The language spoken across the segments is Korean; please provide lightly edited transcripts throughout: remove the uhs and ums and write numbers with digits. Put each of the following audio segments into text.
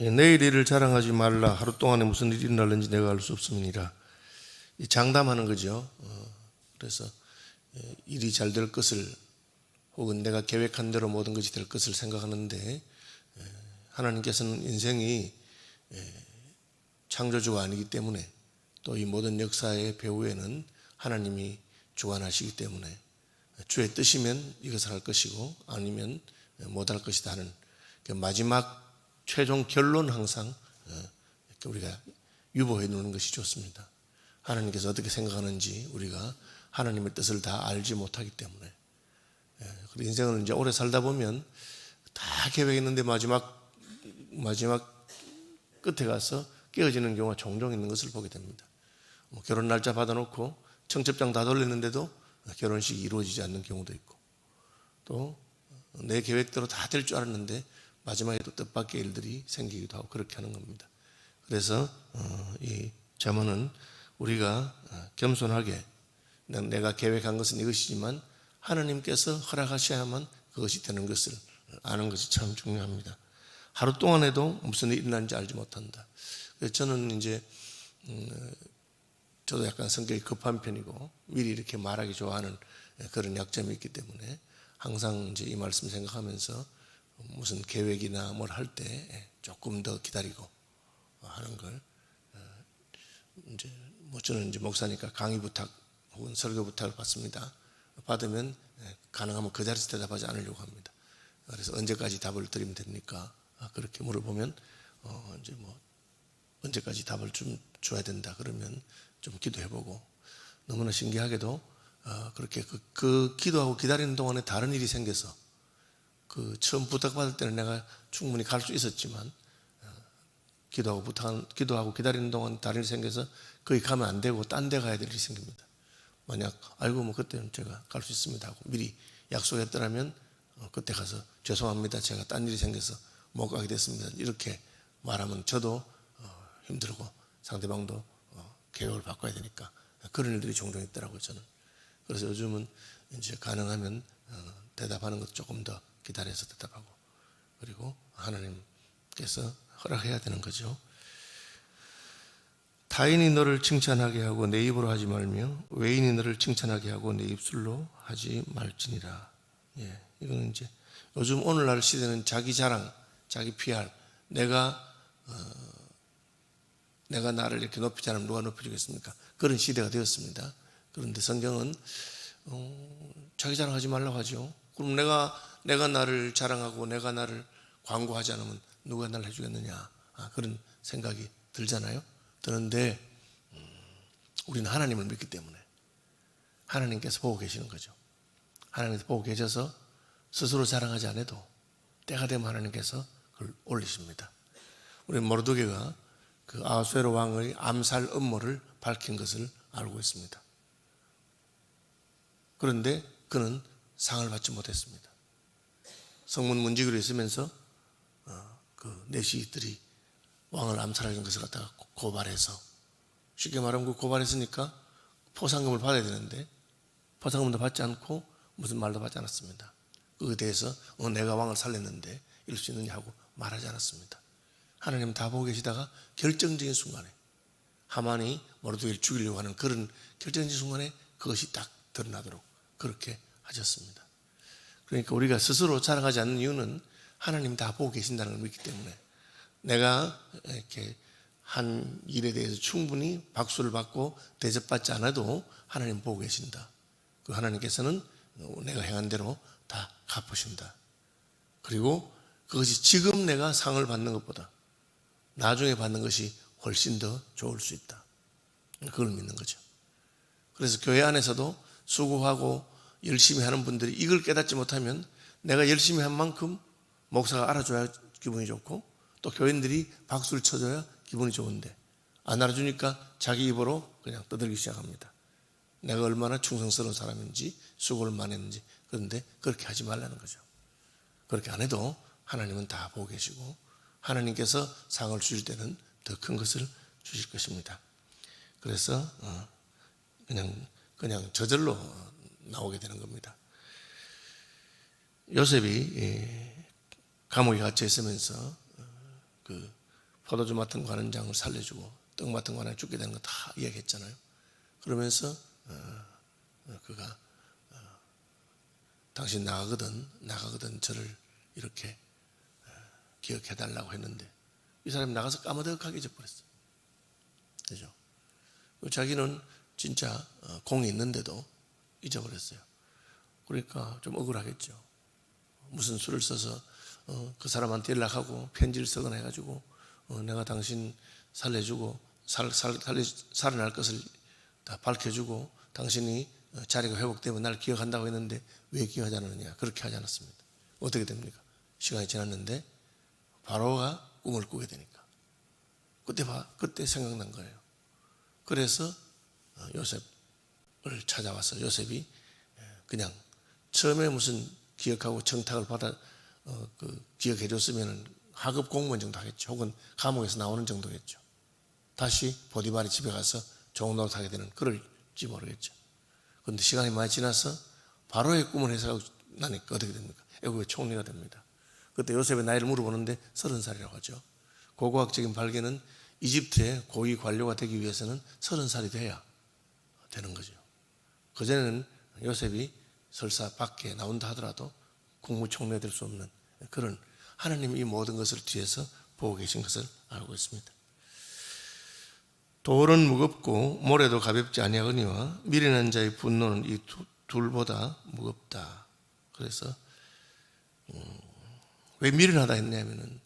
내일 일을 자랑하지 말라. 하루 동안에 무슨 일이 일어날는지 내가 알 수 없음이니라. 장담하는 거죠. 그래서 일이 잘 될 것을, 혹은 내가 계획한 대로 모든 것이 될 것을 생각하는데, 하나님께서는 인생이 창조주가 아니기 때문에, 또 이 모든 역사의 배후에는 하나님이 주관하시기 때문에 주의 뜻이면 이것을 할 것이고 아니면 못할 것이다 하는 마지막 최종 결론 항상 우리가 유보해 두는 것이 좋습니다. 하나님께서 어떻게 생각하는지 우리가 하나님의 뜻을 다 알지 못하기 때문에. 그리고 인생을 이제 오래 살다 보면 다 계획했는데 마지막 끝에 가서 깨어지는 경우가 종종 있는 것을 보게 됩니다. 결혼 날짜 받아놓고 청첩장 다 돌렸는데도 결혼식이 이루어지지 않는 경우도 있고, 또 내 계획대로 다 될 줄 알았는데 마지막에 또 뜻밖의 일들이 생기기도 하고 그렇게 하는 겁니다. 그래서 이 잠언은 우리가 겸손하게, 내가 계획한 것은 이것이지만 하나님께서 허락하셔야만 그것이 되는 것을 아는 것이 참 중요합니다. 하루 동안에도 무슨 일이 일어나는지 알지 못한다. 그래서 저는 이제 저도 약간 성격이 급한 편이고 미리 이렇게 말하기 좋아하는 그런 약점이 있기 때문에 항상 이제 이 말씀 생각하면서 무슨 계획이나 뭘 할 때 조금 더 기다리고 하는 걸, 이제 저는 이제 목사니까 강의 부탁 혹은 설교 부탁을 받습니다. 받으면 가능하면 그 자리에서 대답하지 않으려고 합니다. 그래서 언제까지 답을 드리면 됩니까? 그렇게 물어보면 이제 뭐 언제까지 답을 좀 줘야 된다 그러면 좀 기도해보고, 너무나 신기하게도 그렇게 그 기도하고 기다리는 동안에 다른 일이 생겨서, 처음 부탁받을 때는 내가 충분히 갈 수 있었지만 기도하고 기다리는 동안 다른 일이 생겨서 거기 가면 안 되고 딴 데 가야 될 일이 생깁니다. 만약 알고 뭐 그때는 제가 갈 수 있습니다 하고 미리 약속했더라면 그때 가서 죄송합니다, 제가 딴 일이 생겨서 못 가게 됐습니다, 이렇게 말하면 저도 힘들고 상대방도 계획을 바꿔야 되니까 그런 일들이 종종 있더라고요, 저는. 그래서 요즘은 이제 가능하면 대답하는 것도 조금 더 기다려서 대답하고, 그리고 하나님께서 허락해야 되는 거죠. 타인이 너를 칭찬하게 하고 내 입으로 하지 말며 외인이 너를 칭찬하게 하고 내 입술로 하지 말지니라. 이거는 이제 요즘 오늘날 시대는 자기 자랑, 자기 PR, 내가 나를 이렇게 높이지 않으면 누가 높여주겠습니까? 그런 시대가 되었습니다. 그런데 성경은 자기 자랑하지 말라고 하죠. 그럼 내가 나를 자랑하고 내가 나를 광고하지 않으면 누가 나를 해주겠느냐, 그런 생각이 들잖아요. 드는데 우리는 하나님을 믿기 때문에 하나님께서 보고 계시는 거죠. 하나님께서 보고 계셔서 스스로 자랑하지 않아도 때가 되면 하나님께서 그걸 올리십니다. 우리 모르드게가 그 아하수에로 왕의 암살 음모를 밝힌 것을 알고 있습니다. 그런데 그는 상을 받지 못했습니다. 성문 문지기로 있으면서 그 내시들이 왕을 암살하는 것을 갖다가 고발해서, 쉽게 말하면 그 고발했으니까 포상금을 받아야 되는데 포상금도 받지 않고 무슨 말도 받지 않았습니다. 그에 대해서 내가 왕을 살렸는데 이럴 수 있느냐 하고 말하지 않았습니다. 하나님은 다 보고 계시다가 결정적인 순간에, 하만이 모르드게를 죽이려고 하는 그런 결정적인 순간에 그것이 딱 드러나도록 그렇게 하셨습니다. 그러니까 우리가 스스로 자랑하지 않는 이유는 하나님 다 보고 계신다는 걸 믿기 때문에, 내가 이렇게 한 일에 대해서 충분히 박수를 받고 대접받지 않아도 하나님 보고 계신다. 그 하나님께서는 내가 행한 대로 다 갚으신다. 그리고 그것이 지금 내가 상을 받는 것보다 나중에 받는 것이 훨씬 더 좋을 수 있다. 그걸 믿는 거죠. 그래서 교회 안에서도 수고하고 열심히 하는 분들이 이걸 깨닫지 못하면, 내가 열심히 한 만큼 목사가 알아줘야 기분이 좋고 또 교인들이 박수를 쳐줘야 기분이 좋은데, 안 알아주니까 자기 입으로 그냥 떠들기 시작합니다. 내가 얼마나 충성스러운 사람인지, 수고를 많이 했는지. 그런데 그렇게 하지 말라는 거죠. 그렇게 안 해도 하나님은 다 보고 계시고 하나님께서 상을 주실 때는 더 큰 것을 주실 것입니다. 그래서 그냥 저절로 나오게 되는 겁니다. 요셉이 감옥에 갇혀 있으면서 그 포도주 맡은 관원장을 살려주고 떡 맡은 관원이 죽게 되는 거 다 이야기했잖아요. 그러면서 그가 당신 나가거든 저를 이렇게 기억해달라고 했는데 이 사람이 나가서 까마득하게 잊어버렸어요. 그죠? 자기는 진짜 공이 있는데도 잊어버렸어요. 그러니까 좀 억울하겠죠. 무슨 수를 써서 그 사람한테 연락하고 편지를 쓰거나 해가지고 내가 당신 살려주고 살아날 것을 다 밝혀주고 당신이 자리가 회복되면 날 기억한다고 했는데 왜 기억하지 않느냐. 그렇게 하지 않았습니다. 어떻게 됩니까? 시간이 지났는데 바로가 꿈을 꾸게 되니까 그때 생각난 거예요. 그래서 요셉을 찾아와서 요셉이 그냥 처음에 무슨 기억하고 청탁을 받아 기억해 줬으면 하급 공무원 정도 하겠죠. 혹은 감옥에서 나오는 정도겠죠. 다시 보디발이 집에 가서 좋은 노릇 하게 되는 그럴지 모르겠죠. 그런데 시간이 많이 지나서 바로의 꿈을 해석하고 나니까 어떻게 됩니까? 애국의 총리가 됩니다. 그때 요셉의 나이를 물어보는데 30살이라고 하죠. 고고학적인 발견은 이집트의 고위 관료가 되기 위해서는 30살이 돼야 되는 거죠. 그전에는 요셉이 설사 밖에 나온다 하더라도 국무총리가 될 수 없는 그런 하나님이 이 모든 것을 뒤에서 보고 계신 것을 알고 있습니다. 돌은 무겁고 모래도 가볍지 아니하거니와 미련한 자의 분노는 이 둘보다 무겁다. 그래서 왜 미련하다 했냐면은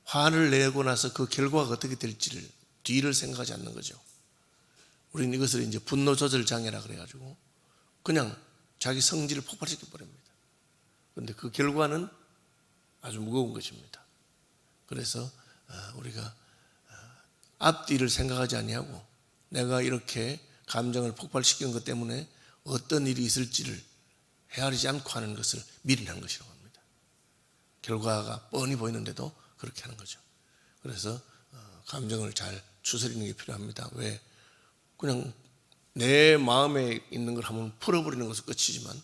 화를 내고 나서 그 결과가 어떻게 될지를 뒤를 생각하지 않는 거죠. 우리는 이것을 이제 분노 조절 장애라 그래가지고 그냥 자기 성질을 폭발시켜 버립니다. 그런데 그 결과는 아주 무거운 것입니다. 그래서 우리가 앞뒤를 생각하지 아니하고 내가 이렇게 감정을 폭발시키는 것 때문에 어떤 일이 있을지를 헤아리지 않고 하는 것을 미련한 것이라고 합니다. 결과가 뻔히 보이는데도 그렇게 하는 거죠. 그래서 감정을 잘 추스리는 게 필요합니다. 왜? 그냥 내 마음에 있는 걸 한번 풀어버리는 것은 끝이지만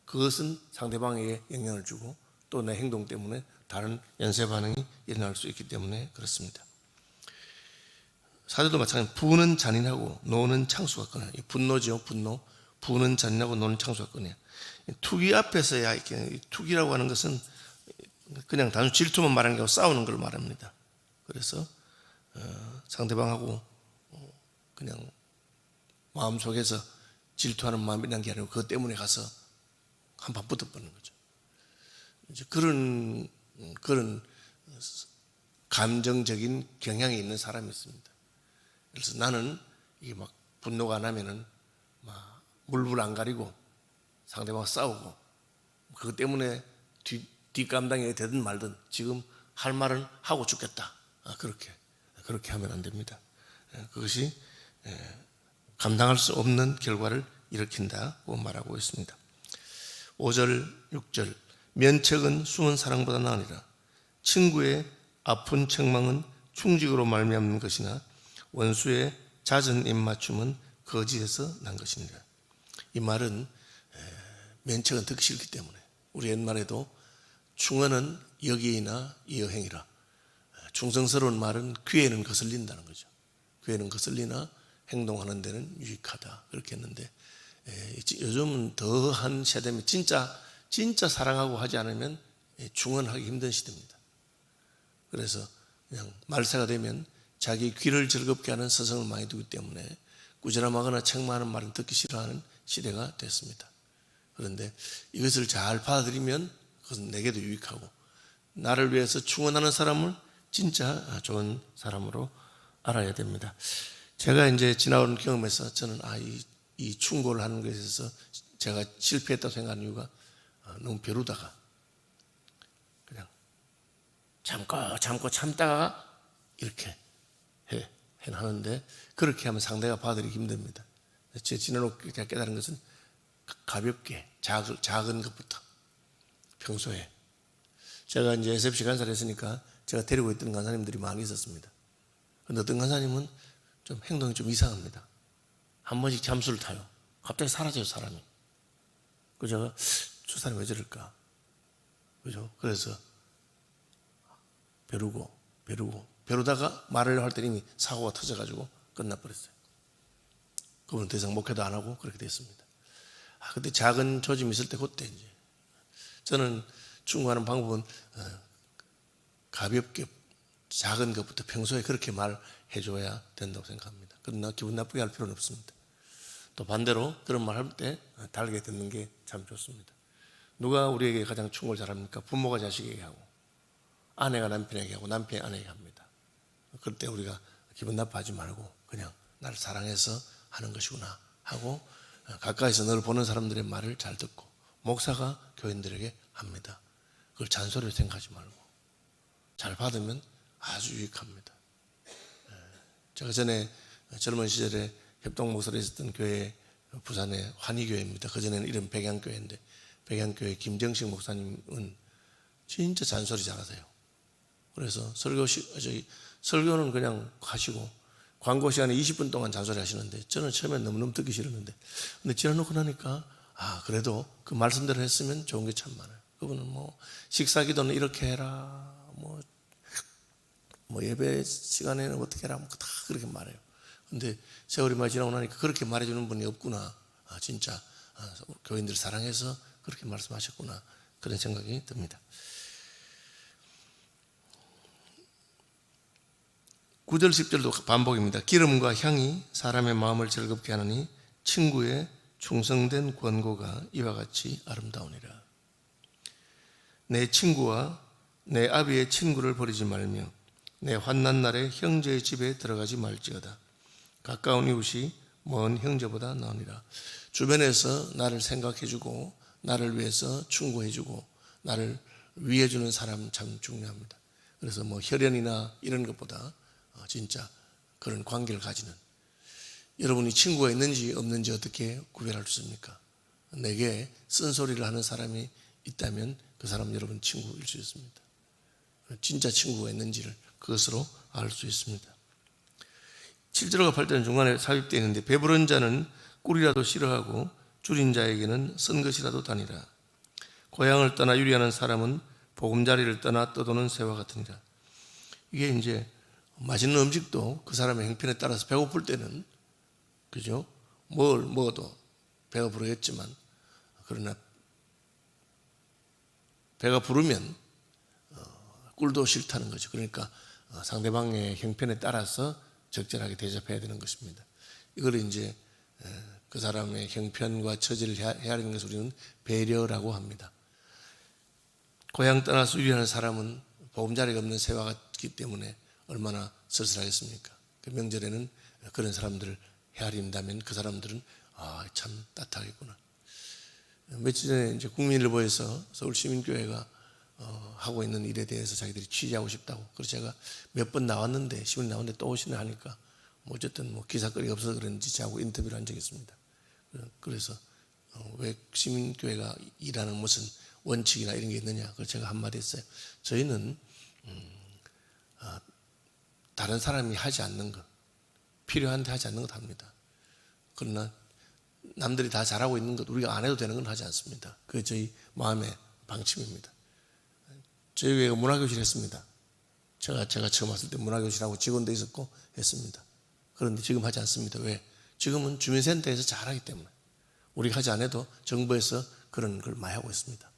그것은 상대방에게 영향을 주고 또 내 행동 때문에 다른 연쇄 반응이 일어날 수 있기 때문에 그렇습니다. 사도도 마찬가지로 부는 잔인하고 노는 창수 같거니와. 분노죠. 분노. 부는 잔인하고 노는 창수 같거니와. 투기 앞에서야 이렇게 투기라고 하는 것은 그냥 단순 질투만 말하는 게 아니고 싸우는 걸 말합니다. 그래서 상대방하고 그냥 마음속에서 질투하는 마음이 있는 게 아니고 그것 때문에 가서 한판 붙어버리는 거죠. 이제 그런 감정적인 경향이 있는 사람이 있습니다. 그래서 나는 이게 막 분노가 나면은 막 물불 안 가리고 상대방 싸우고 그것 때문에 뒷감당이 되든 말든 지금 할 말은 하고 죽겠다. 그렇게 하면 안 됩니다. 그것이 감당할 수 없는 결과를 일으킨다고 말하고 있습니다. 5절, 6절 면책은 숨은 사랑보다 나으니라. 친구의 아픈 책망은 충직으로 말미암는 것이나 원수의 잦은 입맞춤은 거짓에서 난 것이니라. 이 말은 면책은 듣기 싫기 때문에 우리 옛말에도 충언은 여기이나 이여행이라. 충성스러운 말은 귀에는 거슬린다는 거죠. 귀에는 거슬리나 행동하는 데는 유익하다. 그렇게 했는데 요즘은 더한 세대면 진짜 사랑하고 하지 않으면 충언하기 힘든 시대입니다. 그래서 그냥 말세가 되면 자기 귀를 즐겁게 하는 서성을 많이 두기 때문에 꾸지람하거나 책망하는 말은 듣기 싫어하는 시대가 됐습니다. 그런데 이것을 잘 받아들이면 그것은 내게도 유익하고 나를 위해서 충언하는 사람을 진짜 좋은 사람으로 알아야 됩니다. 제가 이제 지나오는 경험에서 저는 이 충고를 하는 것에 있어서 제가 실패했다고 생각하는 이유가 너무 벼르다가 그냥 참고 참다가 이렇게 하는데 그렇게 하면 상대가 받아들이기 힘듭니다. 제 지나놓고 깨달은 것은 가볍게 작은 것부터 평소에 제가 이제 SFC 간사를 했으니까 제가 데리고 있던 간사님들이 많이 있었습니다. 그런데 어떤 간사님은 좀 행동이 좀 이상합니다. 한 번씩 잠수를 타요. 갑자기 사라져요, 사람이. 그래서 제가 저 사람이 왜 저럴까? 그죠? 그래서 벼르고 벼르다가 말을 할 때 이미 사고가 터져가지고 끝나버렸어요. 그분은 더 이상 목회도 안 하고 그렇게 됐습니다. 그때 작은 조짐이 있을 때 그때 이제 저는 충고하는 방법은 가볍게 작은 것부터 평소에 그렇게 말해줘야 된다고 생각합니다. 그러나 기분 나쁘게 할 필요는 없습니다. 또 반대로 그런 말 할 때 달게 듣는 게 참 좋습니다. 누가 우리에게 가장 충고를 잘합니까? 부모가 자식에게 하고 아내가 남편에게 하고 남편이 아내에게 합니다. 그럴 때 우리가 기분 나빠하지 말고 그냥 나를 사랑해서 하는 것이구나 하고 가까이서 늘 보는 사람들의 말을 잘 듣고 목사가 교인들에게 합니다. 그걸 잔소리로 생각하지 말고 잘 받으면 아주 유익합니다. 제가 전에 젊은 시절에 협동 목사로 있었던 교회 부산의 환희교회입니다. 그전에는 이름 백양교회인데 백양교회 김정식 목사님은 진짜 잔소리 잘하세요. 그래서 설교는 그냥 하시고 광고 시간에 20분 동안 잔소리 하시는데 저는 처음엔 너무너무 듣기 싫었는데 근데 지나놓고 나니까 그래도 그 말씀대로 했으면 좋은 게 참 많아요. 그분은 뭐 식사 기도는 이렇게 해라 뭐 예배 시간에는 어떻게 해라 다 그렇게 말해요. 근데 세월이 많이 지나고 나니까 그렇게 말해주는 분이 없구나. 진짜 교인들 사랑해서 그렇게 말씀하셨구나. 그런 생각이 듭니다. 9절 10절도 반복입니다. 기름과 향이 사람의 마음을 즐겁게 하느니 친구의 충성된 권고가 이와 같이 아름다우니라. 내 친구와 내 아비의 친구를 버리지 말며 내 환난 날에 형제의 집에 들어가지 말지어다. 가까운 이웃이 먼 형제보다 나으니라. 주변에서 나를 생각해주고 나를 위해서 충고해주고 나를 위해주는 사람 참 중요합니다. 그래서 뭐 혈연이나 이런 것보다 진짜 그런 관계를 가지는 여러분이 친구가 있는지 없는지 어떻게 구별할 수 있습니까? 내게 쓴소리를 하는 사람이 있다면 그 사람은 여러분 친구일 수 있습니다. 진짜 친구가 있는지를 그것으로 알 수 있습니다. 7절과 8절은 중간에 삽입되어 있는데 배부른 자는 꿀이라도 싫어하고 줄인 자에게는 쓴 것이라도 다니라. 고향을 떠나 유리하는 사람은 보금자리를 떠나 떠도는 새와 같으니라. 이게 이제 맛있는 음식도 그 사람의 형편에 따라서 배고플 때는 그죠? 뭘 먹어도 배가 부르겠지만 그러나 배가 부르면 꿀도 싫다는 거죠. 그러니까 상대방의 형편에 따라서 적절하게 대접해야 되는 것입니다. 이걸 이제 그 사람의 형편과 처지를 헤아리는 것을 우리는 배려라고 합니다. 고향 떠나서 유리하는 사람은 보금자리가 없는 새와 같기 때문에 얼마나 쓸쓸하겠습니까? 그 명절에는 그런 사람들을 헤아린다면 그 사람들은 참 따뜻하겠구나. 며칠 전에 이제 국민일보에서 서울시민교회가 하고 있는 일에 대해서 자기들이 취재하고 싶다고. 그래서 제가 몇 번 나왔는데 신문에 나왔는데 또 오시네 하니까 뭐 어쨌든 뭐 기사거리가 없어서 그런지 저하고 인터뷰를 한 적이 있습니다. 그래서 왜 시민교회가 일하는 무슨 원칙이나 이런 게 있느냐. 그래서 제가 한마디 했어요. 저희는 다른 사람이 하지 않는 것, 필요한데 하지 않는 것 합니다. 그러나 남들이 다 잘하고 있는 것, 우리가 안 해도 되는 건 하지 않습니다. 그게 저희 마음의 방침입니다. 저희 교회가 문화교실 했습니다. 제가 처음 왔을 때 문화교실하고 직원도 있었고 했습니다. 그런데 지금 하지 않습니다. 왜? 지금은 주민센터에서 잘하기 때문에. 우리가 하지 않아도 정부에서 그런 걸 많이 하고 있습니다.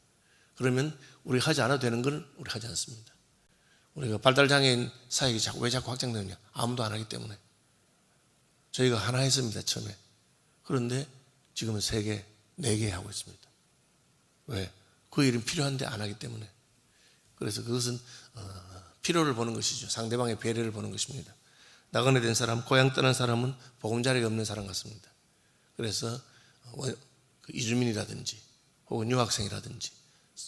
그러면 우리가 하지 않아도 되는 걸 우리 하지 않습니다. 우리가 발달장애인 사역이 왜 자꾸 확장되느냐? 아무도 안 하기 때문에. 저희가 하나 했습니다, 처음에. 그런데 지금은 3개, 4개 하고 있습니다. 왜? 그 일은 필요한데 안 하기 때문에. 그래서 그것은 필요를 보는 것이죠. 상대방의 배려를 보는 것입니다. 나그네 된 사람, 고향 떠난 사람은 보금자리가 없는 사람 같습니다. 그래서 이주민이라든지 혹은 유학생이라든지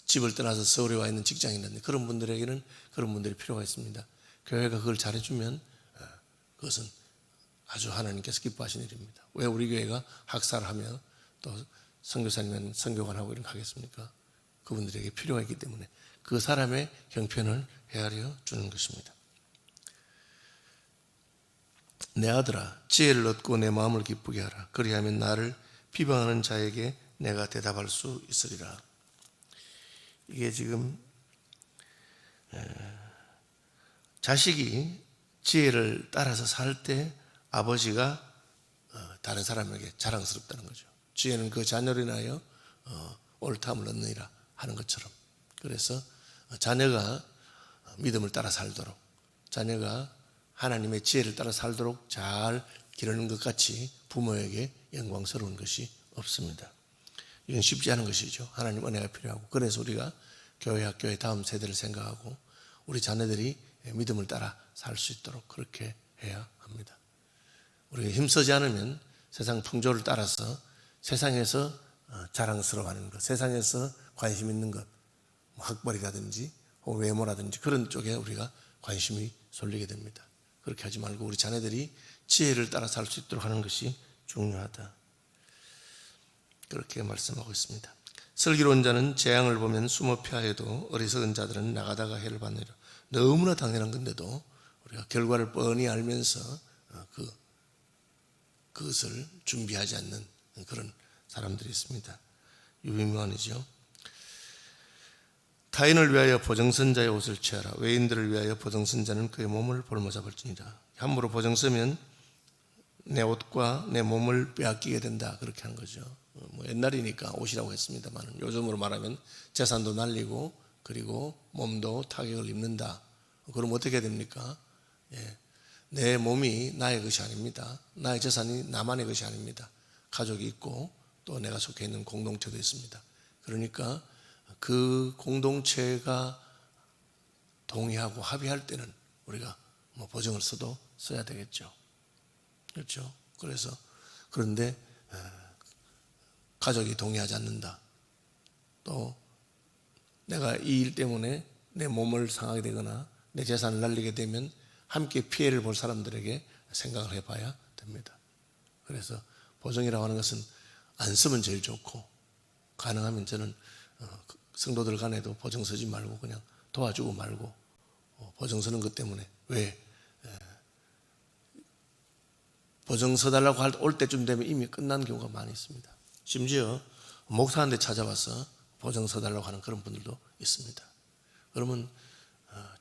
집을 떠나서 서울에 와 있는 직장인이라든지 그런 분들에게는 그런 분들이 필요가 있습니다. 교회가 그걸 잘해주면 그것은 아주 하나님께서 기뻐하시는 일입니다. 왜 우리 교회가 학살하며 또 선교사님은 선교관하고 이런 거 하겠습니까? 그분들에게 필요가 있기 때문에 그 사람의 형편을 헤아려 주는 것입니다. 내 아들아, 지혜를 얻고 내 마음을 기쁘게 하라. 그리하면 나를 비방하는 자에게 내가 대답할 수 있으리라. 이게 지금 자식이 지혜를 따라서 살 때 아버지가 다른 사람에게 자랑스럽다는 거죠. 지혜는 그 자녀를 인하여 옳다함을 얻느니라 하는 것처럼. 그래서 자녀가 믿음을 따라 살도록, 자녀가 하나님의 지혜를 따라 살도록 잘 기르는 것 같이 부모에게 영광스러운 것이 없습니다. 이건 쉽지 않은 것이죠. 하나님 은혜가 필요하고, 그래서 우리가 교회 학교의 다음 세대를 생각하고 우리 자녀들이 믿음을 따라 살 수 있도록 그렇게 해야 합니다. 우리가 힘쓰지 않으면 세상 풍조를 따라서 세상에서 자랑스러워하는 것, 세상에서 관심 있는 것, 학벌이라든지 혹은 외모라든지 그런 쪽에 우리가 관심이 쏠리게 됩니다. 그렇게 하지 말고 우리 자녀들이 지혜를 따라 살 수 있도록 하는 것이 중요하다. 그렇게 말씀하고 있습니다. 슬기로운 자는 재앙을 보면 숨어 피하여도 어리석은 자들은 나가다가 해를 받느니라. 너무나 당연한 건데도 우리가 결과를 뻔히 알면서 그것을 준비하지 않는 그런 사람들이 있습니다. 유비무환이죠. 타인을 위하여 보정선 자의 옷을 취하라. 외인들을 위하여 보정선 자는 그의 몸을 볼모 잡을지니라. 함부로 보정 쓰면 내 옷과 내 몸을 빼앗기게 된다, 그렇게 하는 거죠. 옛날이니까 옷이라고 했습니다만 요즘으로 말하면 재산도 날리고 그리고 몸도 타격을 입는다. 그럼 어떻게 됩니까? 내 몸이 나의 것이 아닙니다. 나의 재산이 나만의 것이 아닙니다. 가족이 있고 또 내가 속해 있는 공동체도 있습니다. 그러니까 그 공동체가 동의하고 합의할 때는 우리가 보정을 써야 되겠죠. 그렇죠. 그런데 가족이 동의하지 않는다. 또 내가 이 일 때문에 내 몸을 상하게 되거나 내 재산을 날리게 되면 함께 피해를 볼 사람들에게 생각을 해봐야 됩니다. 그래서 보정이라고 하는 것은 안 쓰면 제일 좋고, 가능하면 저는 성도들 간에도 보정 쓰지 말고 그냥 도와주고 말고, 보정 쓰는 것 때문에 왜 보정 써달라고 올 때쯤 되면 이미 끝난 경우가 많이 있습니다. 심지어 목사한테 찾아와서 보정 써달라고 하는 그런 분들도 있습니다. 그러면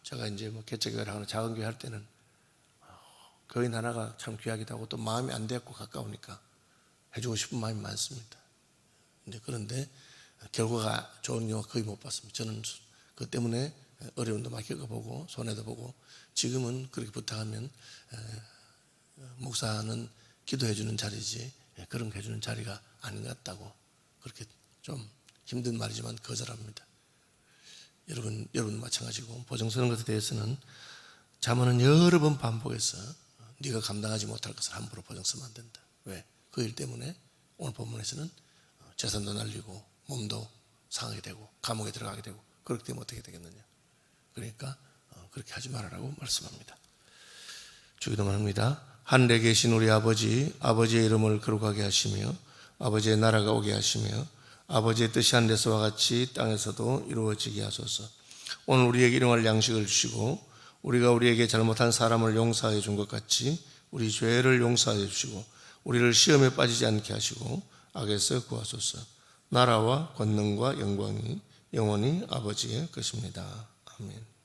제가 이제 개척교회를 하거나 작은 교회 할 때는 교인 하나가 참 귀하기도 하고 또 마음이 안 됐고 가까우니까 해주고 싶은 마음이 많습니다. 그런데 결과가 좋은 경우가 거의 못 봤습니다. 저는 그 때문에 어려움도 많이 겪어보고 손해도 보고, 지금은 그렇게 부탁하면 목사는 기도해 주는 자리지 그런 거 해주는 자리가 아닌 것 같다고, 그렇게 좀 힘든 말이지만 거절합니다. 여러분 마찬가지고, 보정 쓰는 것에 대해서는 자문은 여러 번 반복해서 네가 감당하지 못할 것을 함부로 보정 쓰면 안 된다. 왜? 그 일 때문에 오늘 본문에서는 재산도 날리고 몸도 상하게 되고 감옥에 들어가게 되고, 그렇게 되면 어떻게 되겠느냐. 그러니까 그렇게 하지 말아라고 말씀합니다. 주기도문합니다. 하늘에 계신 우리 아버지, 아버지의 이름을 거룩하게 하시며 아버지의 나라가 오게 하시며 아버지의 뜻이 하늘에서와 같이 땅에서도 이루어지게 하소서. 오늘 우리에게 일용할 양식을 주시고 우리가 우리에게 잘못한 사람을 용서하여 준 것 같이 우리 죄를 용서하여 주시고 우리를 시험에 빠지지 않게 하시고 악에서 구하소서. 나라와 권능과 영광이 영원히 아버지의 것입니다. 아멘.